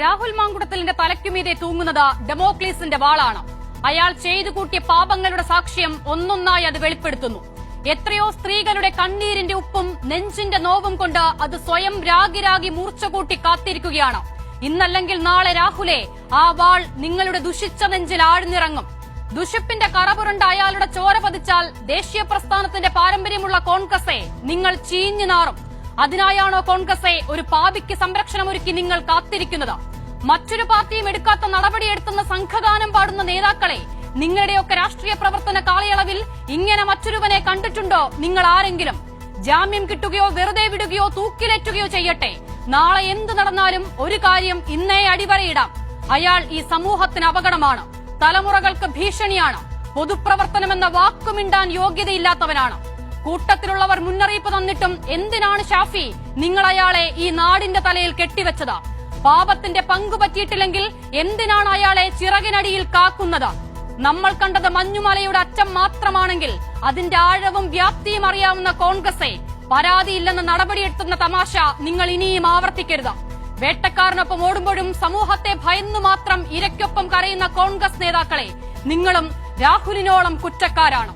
രാഹുൽ മാങ്കുടത്തലിന്റെ തലയ്ക്കുമീതെ തൂങ്ങുന്നത് ഡെമോക്ലീസിന്റെ വാളാണ്. അയാൾ ചെയ്തു കൂട്ടിയ പാപങ്ങളുടെ സാക്ഷ്യം ഒന്നൊന്നായി അത് വെളിപ്പെടുത്തുന്നു. എത്രയോ സ്ത്രീകളുടെ കണ്ണീരിന്റെ ഉപ്പും നെഞ്ചിന്റെ നോവും കൊണ്ട് അത് സ്വയം രാഗി മൂർച്ച കൂട്ടി കാത്തിരിക്കുകയാണ്. ഇന്നല്ലെങ്കിൽ നാളെ രാഹുലെ ആ വാൾ നിങ്ങളുടെ ദുഷിച്ച നെഞ്ചിൽ ആഴ്ന്നിറങ്ങും. ദുഷിപ്പിന്റെ കറപുരണ്ട അയാളുടെ ചോര പതിച്ചാൽ ദേശീയ പ്രസ്ഥാനത്തിന്റെ പാരമ്പര്യമുള്ള കോൺഗ്രസെ നിങ്ങൾ ചീഞ്ഞു നാറും. അതിനായാണോ കോൺഗ്രസെ ഒരു പാപിക്ക് സംരക്ഷണമൊരുക്കി നിങ്ങൾ കാത്തിരിക്കുന്നത്? മറ്റൊരു പാർട്ടിയും എടുക്കാത്ത നടപടിയെടുത്തുന്ന സംഘഗാനം പാടുന്ന നേതാക്കളെ നിങ്ങളുടെയൊക്കെ രാഷ്ട്രീയ പ്രവർത്തന കാലയളവിൽ ഇങ്ങനെ മറ്റൊരുവനെ കണ്ടിട്ടുണ്ടോ നിങ്ങൾ ആരെങ്കിലും? ജാമ്യം കിട്ടുകയോ വെറുതെ വിടുകയോ തൂക്കിലേറ്റുകയോ ചെയ്യട്ടെ, നാളെ എന്ത് നടന്നാലും ഒരു കാര്യം ഇന്നേ അടിവരയിടാം: അയാൾ ഈ സമൂഹത്തിന് അപകടമാണ്, തലമുറകൾക്ക് ഭീഷണിയാണ്, പൊതുപ്രവർത്തനമെന്ന വാക്കുമിണ്ടാൻ യോഗ്യതയില്ലാത്തവനാണ്. കൂട്ടത്തിലുള്ളവർ മുന്നറിയിപ്പ് തന്നിട്ടും എന്തിനാണ് ഷാഫി നിങ്ങൾ അയാളെ ഈ നാടിന്റെ തലയിൽ കെട്ടിവെച്ചത്? പാപത്തിന്റെ പങ്കു പറ്റിയിട്ടില്ലെങ്കിൽ എന്തിനാണ് അയാളെ ചിറകിനടിയിൽ കാക്കുന്നത്? നമ്മൾ കണ്ടത് മഞ്ഞുമലയുടെ അറ്റം മാത്രമാണെങ്കിൽ അതിന്റെ ആഴവും വ്യാപ്തിയും അറിയാവുന്ന കോൺഗ്രസെ പരാതിയില്ലെന്ന് നടപടിയെടുത്തുന്ന തമാശ നിങ്ങൾ ഇനിയും ആവർത്തിക്കരുത്. വേട്ടക്കാരനൊപ്പം ഓടുമ്പോഴും സമൂഹത്തെ ഭയന്നു മാത്രം ഇരയ്ക്കൊപ്പം കരയുന്ന കോൺഗ്രസ് നേതാക്കളെ നിങ്ങളും രാഹുലിനോളം കുറ്റക്കാരാണ്.